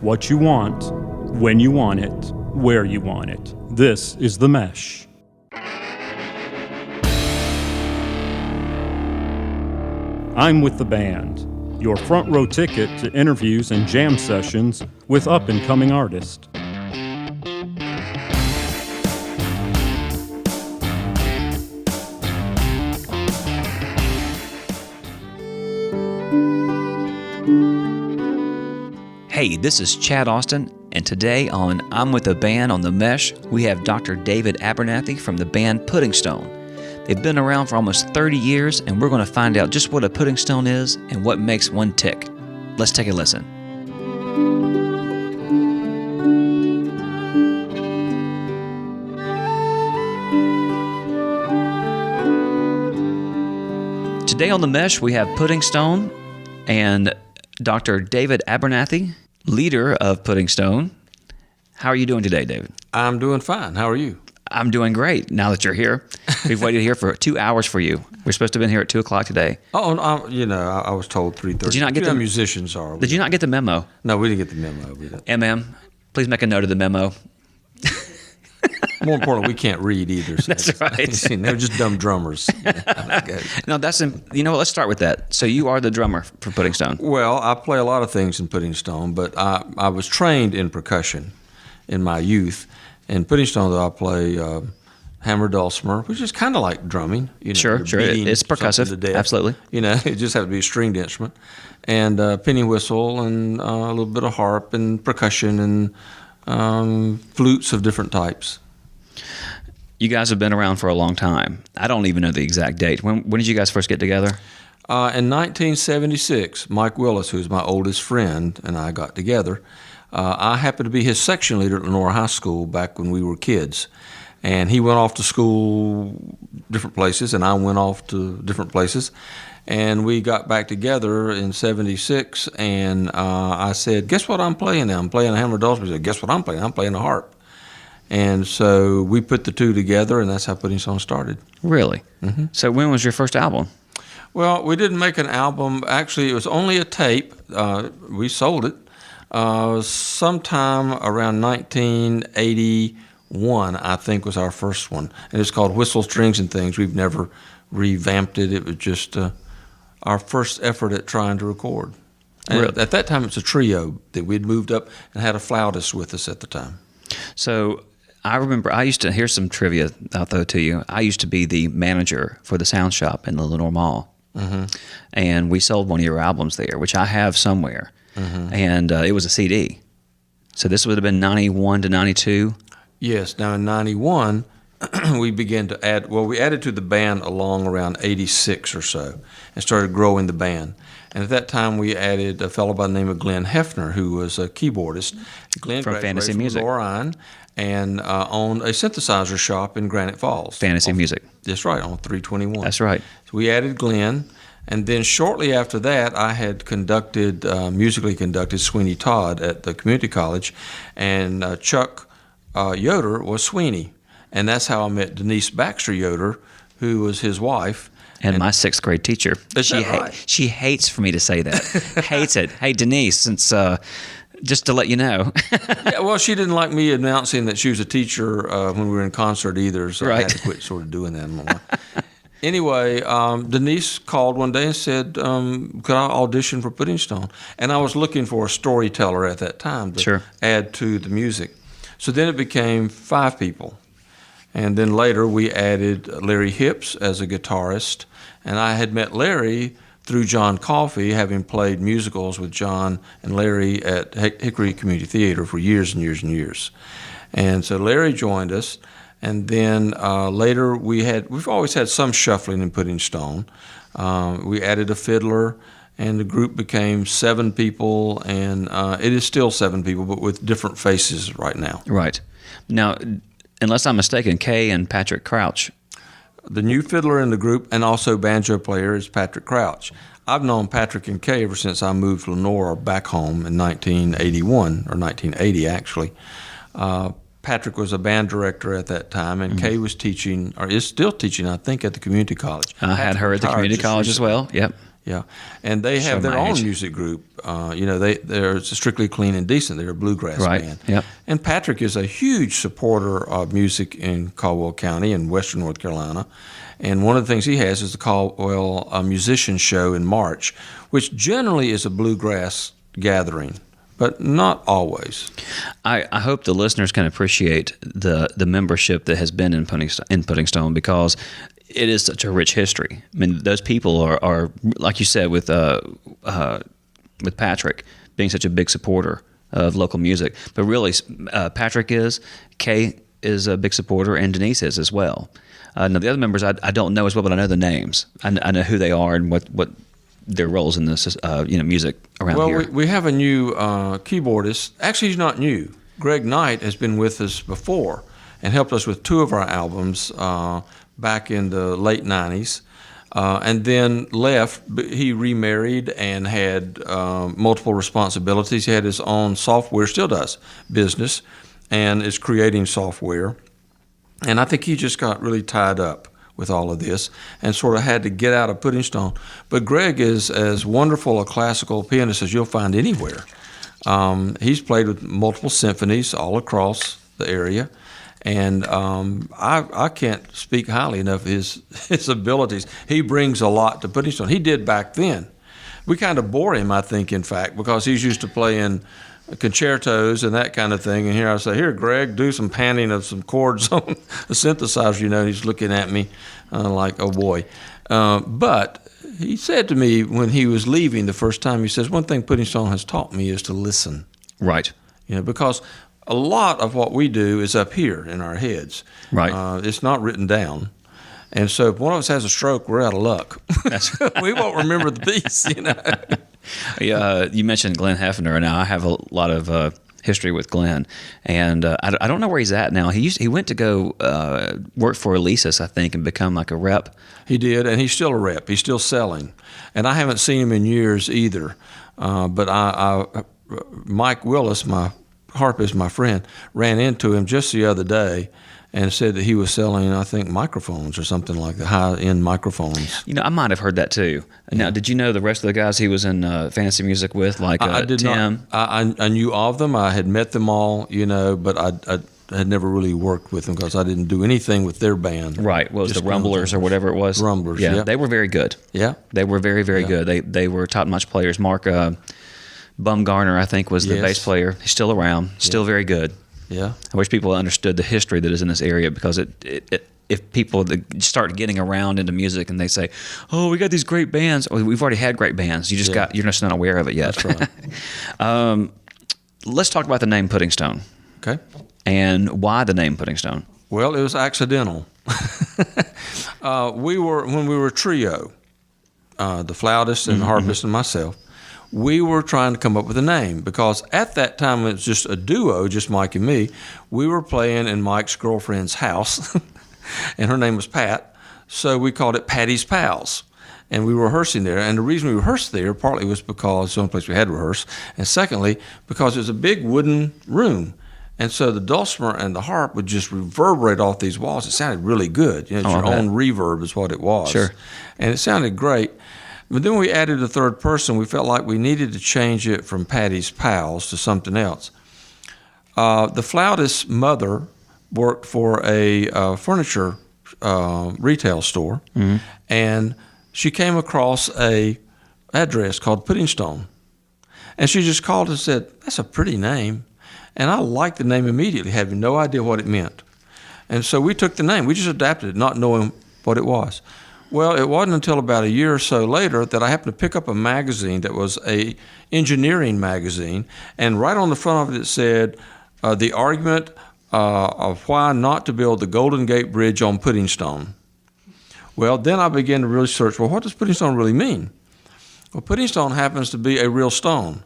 what you want, when you want it, where you want it. This is The Mesh. I'm with the band, your front row ticket to interviews and jam sessions with up-and-coming artists. Hey, this is Chad Austin, and today on I'm with the Band on the Mesh, we have Dr. David Abernathy from the band Puddingstone. They've been around for almost 30 years, and we're going to find out just what a Puddingstone is and what makes one tick. Let's take a listen. Today on the Mesh, we have Puddingstone and Dr. David Abernathy, leader of Puddingstone. How are you doing today, David? I'm doing fine. How are you? I'm doing great now that you're here. We've waited here for 2 hours for you. We're supposed to have been here at 2 o'clock today. Oh, I was told 3:30. Did you not get the musicians are? Did you not get the memo? No, we didn't get the memo. MM, please make a note of the memo. More importantly, we can't read either. So That's right. They're just dumb drummers. No, you know what? Let's start with that. So you are the drummer for Puddingstone. Well, I play a lot of things in Puddingstone, but I was trained in percussion in my youth. In Puddingstone, though, I play hammer dulcimer, which is kind of like drumming. Sure. It's percussive. Absolutely. It just has to be a stringed instrument. And penny whistle and a little bit of harp and percussion and flutes of different types. You guys have been around for a long time. I don't even know the exact date. When did you guys first get together? In 1976, Mike Willis, who's my oldest friend, and I got together. I happened to be his section leader at Lenore High School back when we were kids. And he went off to school different places, and I went off to different places. And we got back together in 76, and I said, guess what I'm playing now? I'm playing a hammer dulcimer. He said, guess what I'm playing? I'm playing a harp. And so we put the two together, and that's how Puddingstone started. Really? Mm-hmm. So when was your first album? Well, we didn't make an album. Actually, it was only a tape. We sold it sometime around 1981, I think, was our first one. And it's called Whistle, Strings, and Things. We've never revamped it. It was just our first effort at trying to record. And really? At that time, it was a trio that we'd moved up and had a flautist with us at the time. So I remember, here's some trivia I'll throw to you. I used to be the manager for the sound shop in the Lenore Mall. Mm-hmm. And we sold one of your albums there, which I have somewhere. Mm-hmm. And it was a CD. So this would have been 91 to 92? Yes. Now in 91, we began to add, we added to the band along around 86 or so and started growing the band. And at that time, we added a fellow by the name of Glenn Hefner, who was a keyboardist. Glenn from Fantasy from Music. Lorine and owned a synthesizer shop in Granite Falls. Fantasy Music. That's right, on 321. That's right. So we added Glenn, and then shortly after that, I had musically conducted Sweeney Todd at the community college, and Chuck Yoder was Sweeney. And that's how I met Denise Baxter Yoder, who was his wife. And my sixth grade teacher. Right? She hates for me to say that. Hates it. Hey, Denise, since just to let you know. Yeah, well, she didn't like me announcing that she was a teacher when we were in concert either, so right. I had to quit sort of doing that more. Anyway, Denise called one day and said, could I audition for Puddingstone? And I was looking for a storyteller at that time to add to the music. So then it became 5 people. And then later we added Larry Hips as a guitarist. And I had met Larry through John Coffey, having played musicals with John and Larry at Hickory Community Theater for years and years and years. And so Larry joined us. And then later we've always had some shuffling in Puddingstone. We added a fiddler, and the group became 7 people, and it is still 7 people, but with different faces right now. Right. Now, unless I'm mistaken, Kay and Patrick Crouch. The new fiddler in the group and also banjo player is Patrick Crouch. I've known Patrick and Kay ever since I moved to Lenore back home in 1981, or 1980 actually. Patrick was a band director at that time, and Kay was teaching, or is still teaching, I think, at the community college. I had her at the community college as well. Yep. Yeah, and they have their own music group. They're strictly clean and decent. They're a bluegrass band. Yep. And Patrick is a huge supporter of music in Caldwell County in western North Carolina. And one of the things he has is the Caldwell Musician Show in March, which generally is a bluegrass gathering, but not always. I hope the listeners can appreciate the membership that has been in Puddingstone, because it is such a rich history. I mean, those people are like you said, with Patrick being such a big supporter of local music. But really, Patrick is, Kay is a big supporter, and Denise is as well. Now, the other members I don't know as well, but I know the names. I know who they are and what their roles in this music around here. Well, we have a new keyboardist. Actually, he's not new. Greg Knight has been with us before and helped us with 2 of our albums back in the late 90s, and then left. He remarried and had multiple responsibilities. He had his own software, still does, business, and is creating software. And I think he just got really tied up with all of this and sort of had to get out of Puddingstone. But Greg is as wonderful a classical pianist as you'll find anywhere. He's played with multiple symphonies all across the area. And I can't speak highly enough of his abilities. He brings a lot to Puddingstone. He did back then. We kind of bore him, I think, in fact, because he's used to playing concertos and that kind of thing. And here I say, here, Greg, do some panning of some chords on a synthesizer. And he's looking at me like, oh, boy. But he said to me when he was leaving the first time, he says, one thing Puddingstone has taught me is to listen. Right. Because a lot of what we do is up here in our heads. Right. It's not written down. And so if one of us has a stroke, we're out of luck. We won't remember the piece, You mentioned Glenn Hefner. Now, I have a lot of history with Glenn, and I don't know where he's at now. He went to go work for Elisa's, I think, and become like a rep. He did, and he's still a rep. He's still selling. And I haven't seen him in years either. But Mike Willis, my harpist, my friend, ran into him just the other day and said that he was selling, I think, microphones or something like that, high-end microphones. I might have heard that too. Now, did you know the rest of the guys he was in fantasy music with, like I did Tim? Not. I knew of them. I had met them all, but I had never really worked with them because I didn't do anything with their band. Right. What was the Rumblers or whatever it was? Rumblers, yeah. yeah. They were very good. Yeah. They were very, very good. They were top-notch players. Mark Bumgarner, I think, was the bass player. He's still around, still very good. Yeah. I wish people understood the history that is in this area, because if people start getting around into music and they say, "Oh, we got these great bands," or "We've already had great bands," you're just not aware of it yet. That's right. Let's talk about the name Puddingstone. Okay. And why the name Puddingstone? Well, it was accidental. When we were a trio, the flautist and the harpist and myself, we were trying to come up with a name, because at that time it was just a duo, just Mike and me. We were playing in Mike's girlfriend's house, and her name was Pat, so we called it Patty's Pals. And we were rehearsing there, and the reason we rehearsed there partly was because it's the only place we had to rehearse, and secondly, because it was a big wooden room. And so the dulcimer and the harp would just reverberate off these walls. It sounded really good. It's your own reverb is what it was. Sure. And it sounded great. But then we added a third person. We felt like we needed to change it from Patty's Pals to something else. The flautist's mother worked for a furniture retail store, and she came across a address called Puddingstone. And she just called and said, "That's a pretty name." And I liked the name immediately, having no idea what it meant. And so we took the name. We just adapted it, not knowing what it was. Well, it wasn't until about a year or so later that I happened to pick up a magazine that was a engineering magazine, and right on the front of it said, "The argument of why not to build the Golden Gate Bridge on Puddingstone." Well, then I began to really search, well, what does Puddingstone really mean? Well, Puddingstone happens to be a real stone,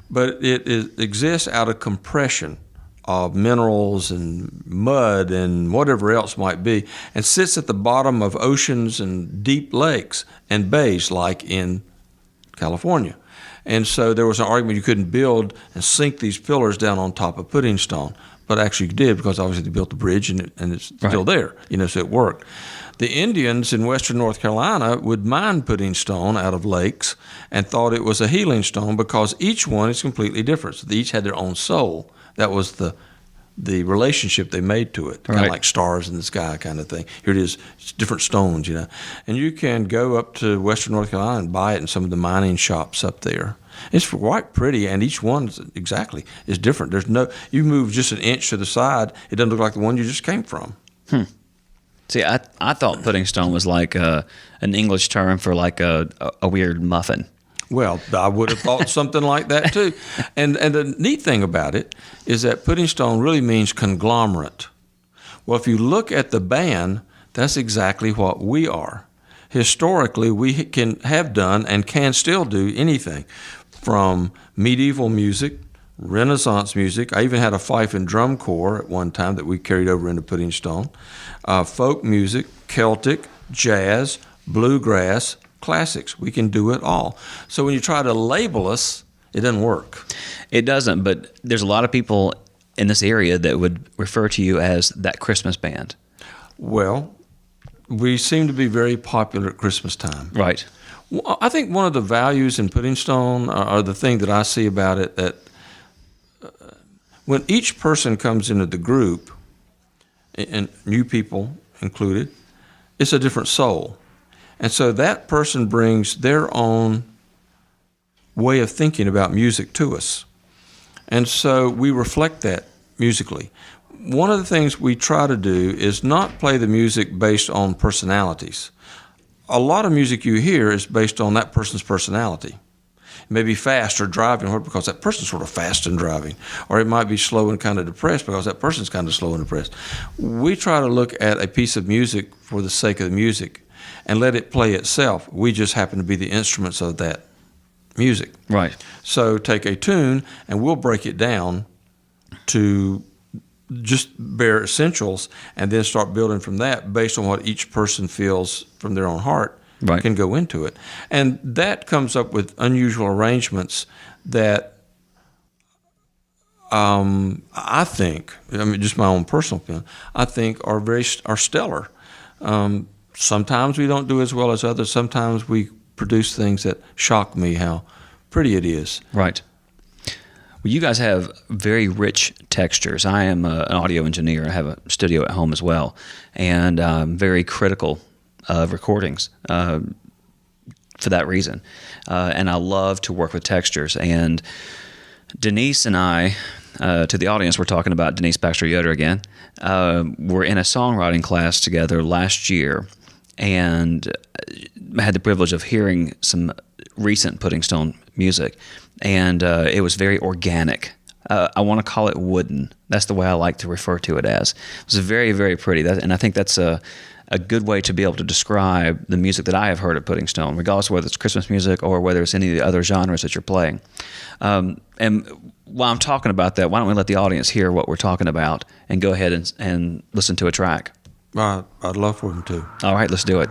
but it exists out of compression of minerals and mud and whatever else might be, and sits at the bottom of oceans and deep lakes and bays like in California. And so there was an argument you couldn't build and sink these pillars down on top of Puddingstone. but actually did, because obviously they built the bridge and it's still there, so it worked. The Indians in western North Carolina would mine Puddingstone out of lakes and thought it was a healing stone because each one is completely different. So they each had their own soul. That was the relationship they made to it, kind of like stars in the sky kind of thing. Here it is, it's different stones, And you can go up to western North Carolina and buy it in some of the mining shops up there. It's quite pretty, and each one is different. There's you move just an inch to the side, it doesn't look like the one you just came from. See, I thought Puddingstone was like an English term for like a weird muffin. Well, I would have thought something like that too. And the neat thing about it is that Puddingstone really means conglomerate. Well, if you look at the band, that's exactly what we are. Historically, we can have done and can still do anything from medieval music, Renaissance music. I even had a fife and drum corps at one time that we carried over into Puddingstone. Folk music, Celtic, jazz, bluegrass, classics. We can do it all. So when you try to label us, it doesn't work. It doesn't, but there's a lot of people in this area that would refer to you as that Christmas band. Well, we seem to be very popular at Christmas time. Right. Well, I think one of the values in Puddingstone, or the thing that I see about it, that when each person comes into the group, and new people included, it's a different soul. And so that person brings their own way of thinking about music to us. And so we reflect that musically. One of the things we try to do is not play the music based on personalities. A lot of music you hear is based on that person's personality. It may be fast or driving because that person's sort of fast and driving. Or it might be slow and kind of depressed because that person's kind of slow and depressed. We try to look at a piece of music for the sake of the music and let it play itself. We just happen to be the instruments of that music. Right. So take a tune and we'll break it down to just bare essentials and then start building from that based on what each person feels from their own heart. Right. Can go into it. And that comes up with unusual arrangements that I think, just my own personal opinion, I think are stellar. Sometimes we don't do as well as others. Sometimes we produce things that shock me how pretty it is. Right. Well, you guys have very rich textures. I am an audio engineer. I have a studio at home as well, and I'm very critical of recordings for that reason. And I love to work with textures. And Denise and I, to the audience, we're talking about Denise Baxter Yoder again, we're in a songwriting class together last year, and I had the privilege of hearing some recent Puddingstone music, and it was very organic. I want to call it wooden. That's the way I like to refer to it as. It was very, very pretty, and I think that's a good way to be able to describe the music that I have heard at Puddingstone, regardless of whether it's Christmas music or whether it's any of the other genres that you're playing. And while I'm talking about that, why don't we let the audience hear what we're talking about and go ahead and listen to a track? I'd love for them to. All right, let's do it.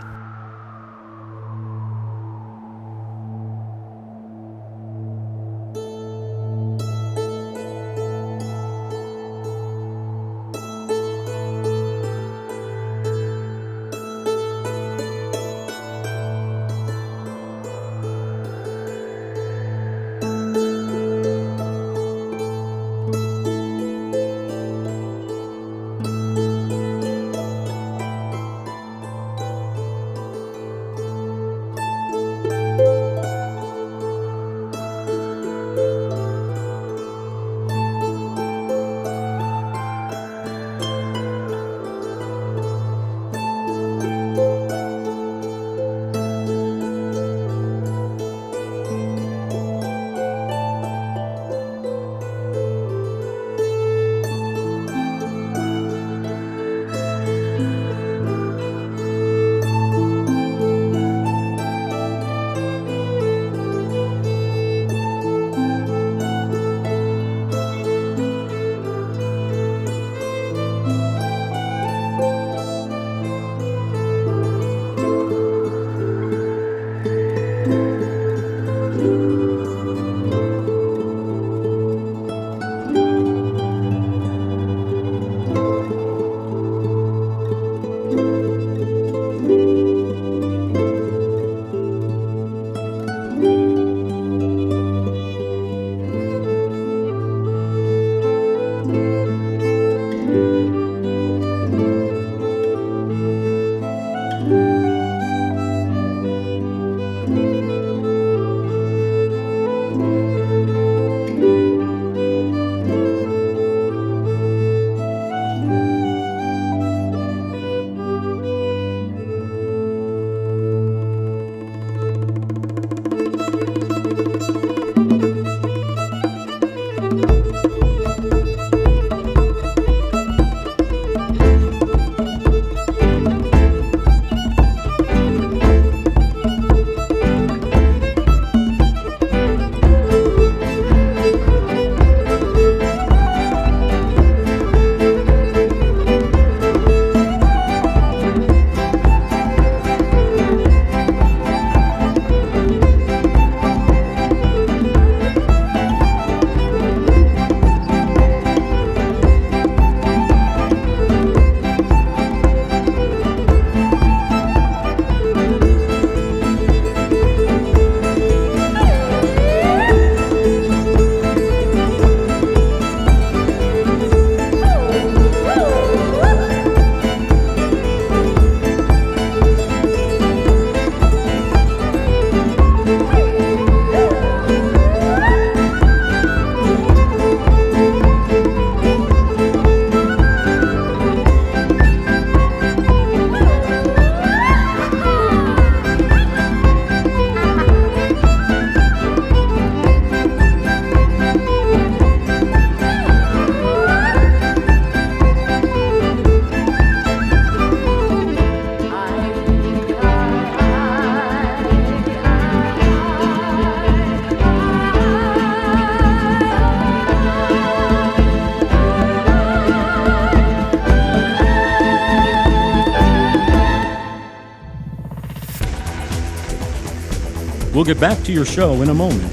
We'll get back to your show in a moment.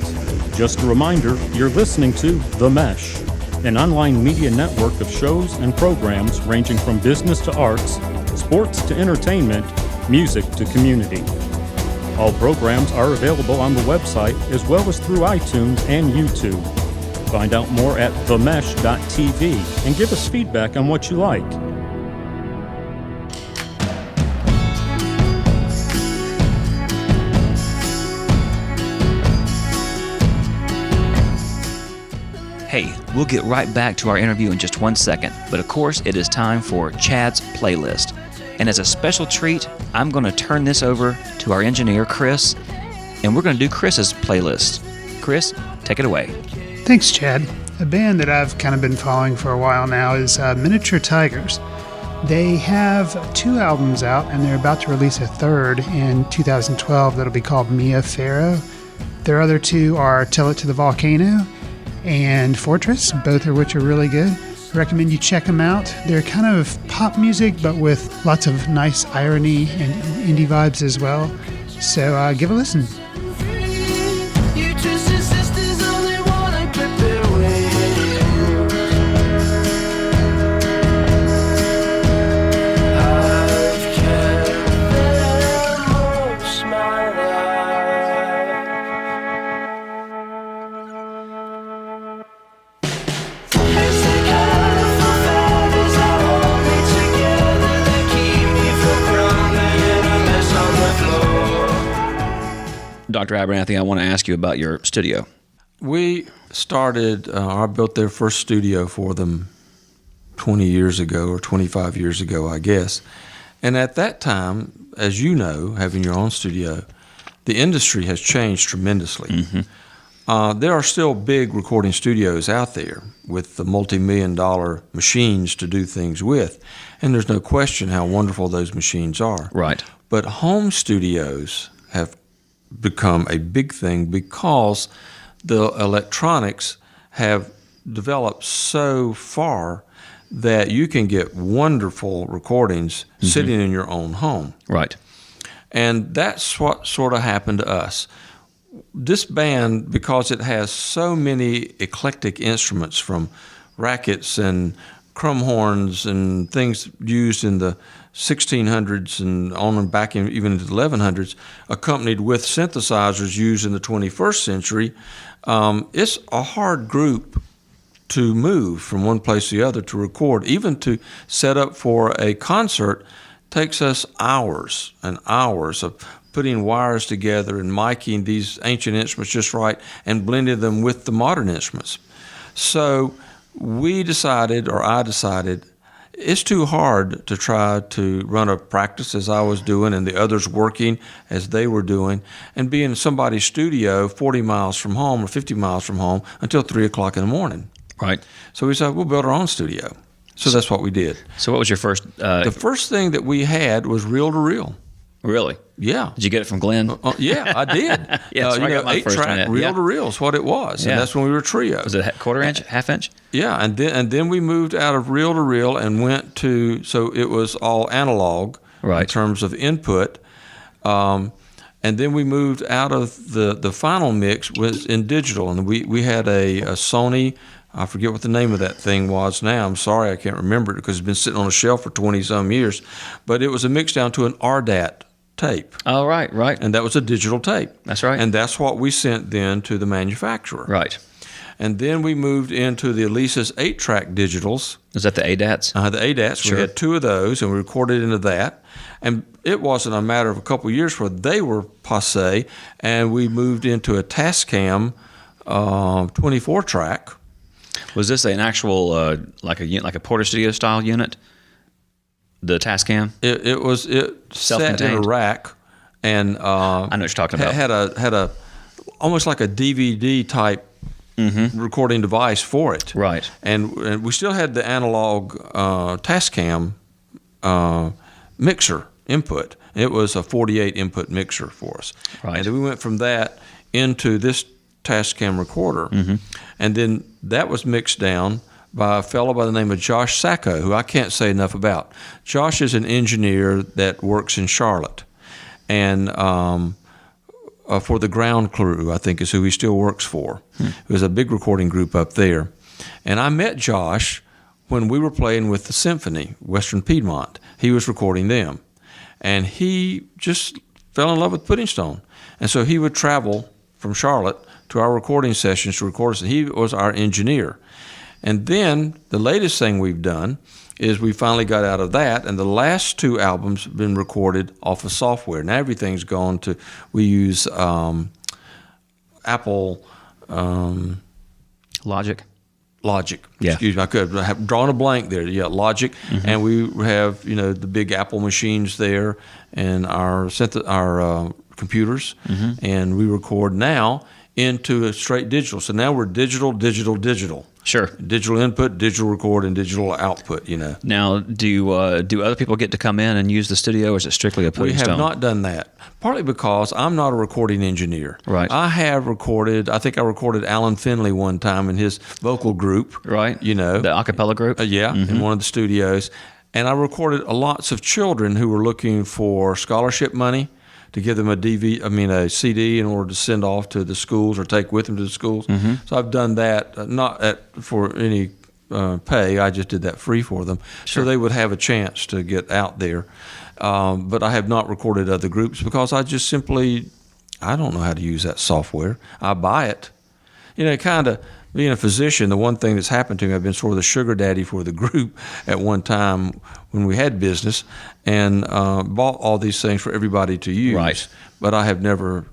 Just a reminder, you're listening to The Mesh, an online media network of shows and programs ranging from business to arts, sports to entertainment, music to community. All programs are available on the website as well as through iTunes and YouTube. Find out more at themesh.tv and give us feedback on what you like. Hey, we'll get right back to our interview in just 1 second, but of course it is time for Chad's playlist. And as a special treat, I'm going to turn this over to our engineer, Chris, and we're going to do Chris's playlist. Chris, take it away. Thanks, Chad. A band that I've kind of been following for a while now is Miniature Tigers. They have 2 albums out, and they're about to release a third in 2012 that'll be called Mia Farrow. Their other 2 are Tell It to the Volcano and Fortress, both of which are really good. I recommend you check them out. They're kind of pop music, but with lots of nice irony and indie vibes as well. So give a listen. Dr. Abernathy, I want to ask you about your studio. We started, I built their first studio for them 20 years ago or 25 years ago, I guess. And at that time, as you know, having your own studio, the industry has changed tremendously. Mm-hmm. There are still big recording studios out there with the multi-million-dollar machines to do things with, and there's no question how wonderful those machines are. Right. But home studios have become a big thing because the electronics have developed so far that you can get wonderful recordings sitting in your own home. Right. And that's what sort of happened to us. This band, because it has so many eclectic instruments from rackets and crumb horns and things used in the 1600s and on and back even into the 1100s, accompanied with synthesizers used in the 21st century, it's a hard group to move from one place to the other to record. Even to set up for a concert takes us hours and hours of putting wires together and miking these ancient instruments just right and blending them with the modern instruments. So I decided, it's too hard to try to run a practice as I was doing and the others working as they were doing and be in somebody's studio 40 miles from home or 50 miles from home until 3 o'clock in the morning. Right. So we said, we'll build our own studio. So that's what we did. So what was your first? The first thing that we had was reel-to-reel. Really? Yeah. Did you get it from Glenn? Yeah, I did. Yeah, so I got my first one. 8-track reel-to-reel is what it was, and that's when we were trio. Was it a quarter inch, half inch? Yeah, and then we moved out of reel-to-reel and went to, so it was all analog in terms of input, and then we moved out of the final mix was in digital, and we had a Sony. I forget what the name of that thing was now. I'm sorry, I can't remember it because it's been sitting on a shelf for 20-some years. But it was a mix down to an RDAT tape. Oh, right. And that was a digital tape. That's right. And that's what we sent then to the manufacturer. Right. And then we moved into the Alesis 8-track digitals. Is that the ADATs? The ADATs. Sure. We had 2 of those, and we recorded into that. And it wasn't a matter of a couple of years before they were passé, and we moved into a Tascam 24-track. Was this an actual like a Porter Studio style unit? The Tascam? It sat in a rack, and I know what you're talking about. Had a almost like a DVD type recording device for it. Right. And we still had the analog Tascam mixer input. It was a 48 input mixer for us. Right. And then we went from that into this Tascam recorder, and then that was mixed down by a fellow by the name of Josh Sacco, who I can't say enough about. Josh is an engineer that works in Charlotte, and for the Ground Crew, I think is who he still works for. It was a big recording group up there. And I met Josh when we were playing with the Symphony, Western Piedmont. He was recording them. And he just fell in love with Puddingstone. And so he would travel from Charlotte to our recording sessions to record us. And he was our engineer. And then the latest thing we've done is we finally got out of that, and the last 2 albums have been recorded off of software. Now everything's gone to, we use Apple Logic. Yeah. Excuse me, I could have drawn a blank there. Yeah, Logic, and we have the big Apple machines there, and our computers, and we record now into a straight digital. So now we're digital. Sure. Digital input, digital record, and digital output. Now, do other people get to come in and use the studio, or is it strictly a Puddingstone? We have not done that. Partly because I'm not a recording engineer. Right. I think I recorded Alan Finley one time in his vocal group. Right. The a cappella group. In one of the studios, and I recorded lots of children who were looking for scholarship money to give them a CD in order to send off to the schools or take with them to the schools. So I've done that, not for any pay. I just did that free for them, so they would have a chance to get out there. But I have not recorded other groups because I just simply, I don't know how to use that software. I buy it. Kind of being a physician, the one thing that's happened to me, I've been sort of the sugar daddy for the group at one time when we had business, and bought all these things for everybody to use. Right. But I have never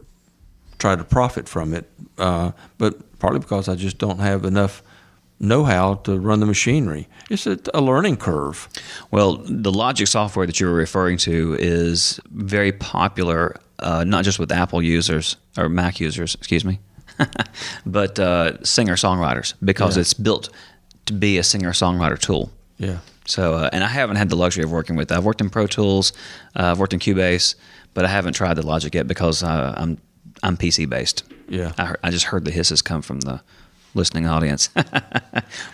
tried to profit from it, but partly because I just don't have enough know-how to run the machinery. It's a learning curve. Well, the Logic software that you were referring to is very popular, not just with Apple users, or Mac users, excuse me, but singer-songwriters, because it's built to be a singer-songwriter tool. Yeah. So, and I haven't had the luxury of working with it. I've worked in Pro Tools, I've worked in Cubase, but I haven't tried the Logic yet because I'm PC-based. Yeah. I just heard the hisses come from the listening audience.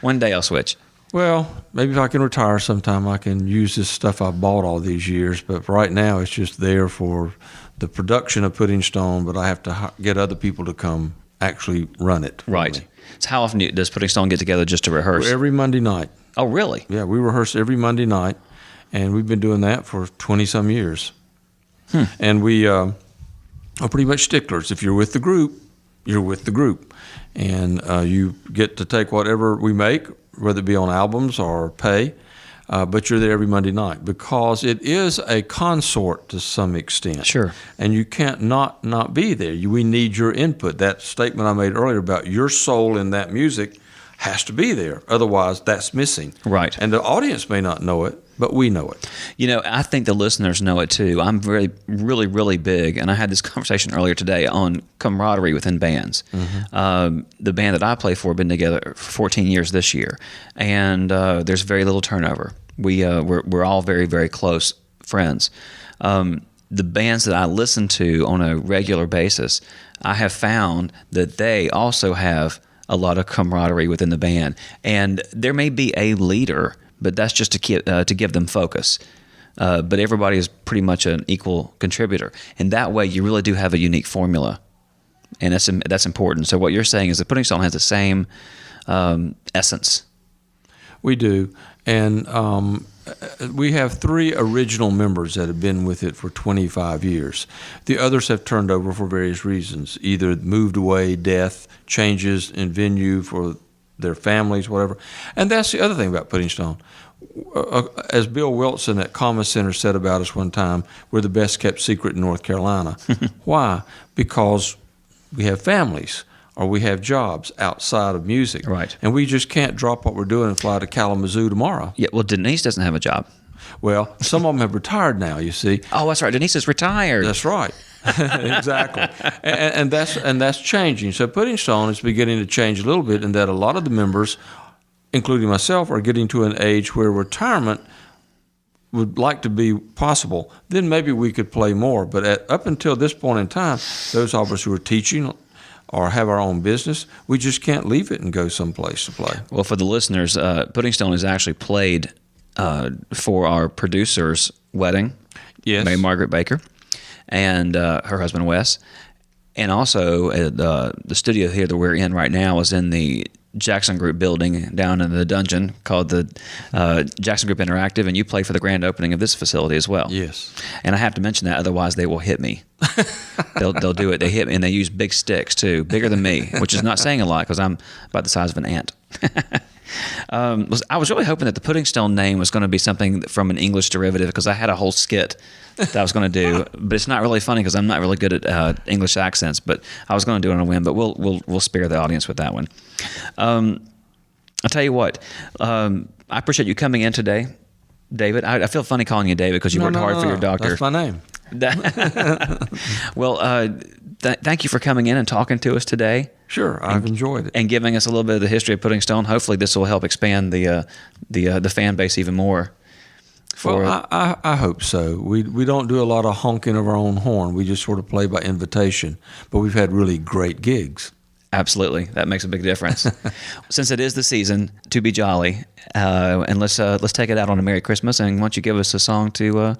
One day I'll switch. Well, maybe if I can retire sometime, I can use this stuff I bought all these years. But right now, it's just there for the production of Puddingstone, but I have to get other people to come actually run it. Right. So how often does Puddingstone get together just to rehearse? Every Monday night. Oh, really? Yeah, we rehearse every Monday night, and we've been doing that for 20-some years. And we are pretty much sticklers. If you're with the group, you're with the group. And you get to take whatever we make, whether it be on albums or pay, but you're there every Monday night because it is a consort to some extent. Sure. And you can't not be there. We need your input. That statement I made earlier about your soul in that music has to be there. Otherwise, that's missing. Right. And the audience may not know it, but we know it. I think the listeners know it too. I'm really big, and I had this conversation earlier today on camaraderie within bands. The band that I play for have been together for 14 years this year, and there's very little turnover. We're all very, very close friends. The bands that I listen to on a regular basis, I have found that they also have a lot of camaraderie within the band, and there may be a leader, but that's just to give them focus. But everybody is pretty much an equal contributor, and that way you really do have a unique formula, and that's important. So what you're saying is that Puddingstone has the same essence. We do, and we have 3 original members that have been with it for 25 years. The others have turned over for various reasons, either moved away, death, changes in venue for their families, whatever. And that's the other thing about Puddingstone. As Bill Wilson at Comma Center said about us one time, we're the best kept secret in North Carolina. Why? Because we have families or we have jobs outside of music. Right. And we just can't drop what we're doing and fly to Kalamazoo tomorrow. Yeah, well, Denise doesn't have a job. Well, some of them have retired now, you see. Oh, that's right. Denise is retired. That's right. Exactly. And that's changing. So Puddingstone is beginning to change a little bit in that a lot of the members, including myself, are getting to an age where retirement would like to be possible. Then maybe we could play more. But up until this point in time, those of us who are teaching or have our own business, we just can't leave it and go someplace to play. Well, for the listeners, Puddingstone is actually played for our producer's wedding, Yes. Mary Margaret Baker, and her husband Wes. And also, the studio here that we're in right now is in the Jackson Group building down in the dungeon called the Jackson Group Interactive, and you play for the grand opening of this facility as well. Yes. And I have to mention that, otherwise they will hit me. They'll do it. They hit me, and they use big sticks too, bigger than me, which is not saying a lot because I'm about the size of an ant. I was really hoping that the Puddingstone name was going to be something from an English derivative because I had a whole skit that I was going to do, but it's not really funny because I'm not really good at English accents. But I was going to do it on a whim, but we'll spare the audience with that one. I'll tell you what, I appreciate you coming in today, David. I feel funny calling you David because you worked hard for your doctor. That's my name. Well, thank you for coming in and talking to us today. Sure, I've enjoyed it. And giving us a little bit of the history of Puddingstone. Hopefully this will help expand the fan base even more. Well, I hope so. We don't do a lot of honking of our own horn. We just sort of play by invitation. But we've had really great gigs. Absolutely. That makes a big difference. Since it is the season to be jolly, and let's take it out on a Merry Christmas, and why don't you give us a song to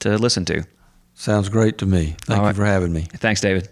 listen to? Sounds great to me. Thank you for having me. Thanks, David.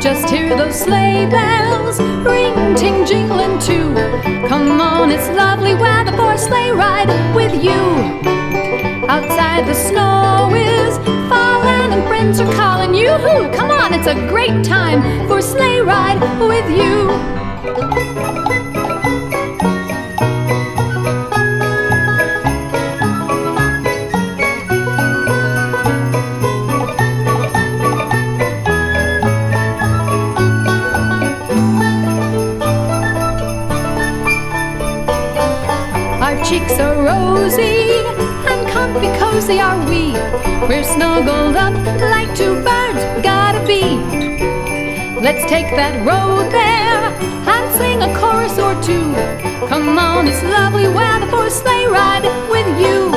Just hear those sleigh bells ring, ting, jingling too. Come on, it's lovely weather for a sleigh ride with you. Outside the snow is falling and friends are calling you. Come on, it's a great time for a sleigh ride with you. Cheeks are rosy and comfy cozy are we. We're snuggled up like two birds gotta be. Let's take that road there and sing a chorus or two. Come on, it's lovely weather for a sleigh ride with you.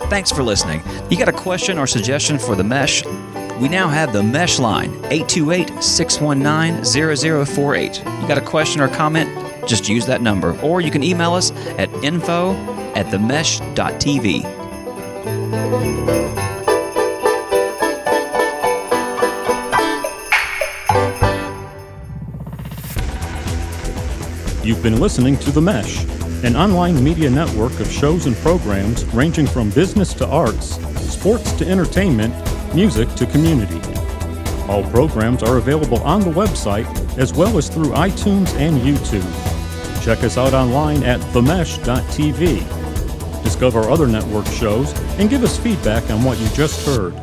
Thanks for listening. You got a question or suggestion for The Mesh? We now have the Mesh line, 828-619-0048. You got a question or comment? Just use that number. Or you can email us at info@themesh.tv. You've been listening to The Mesh, an online media network of shows and programs ranging from business to arts, sports to entertainment, music to community. All programs are available on the website as well as through iTunes and YouTube. Check us out online at themesh.tv. Discover other network shows and give us feedback on what you just heard.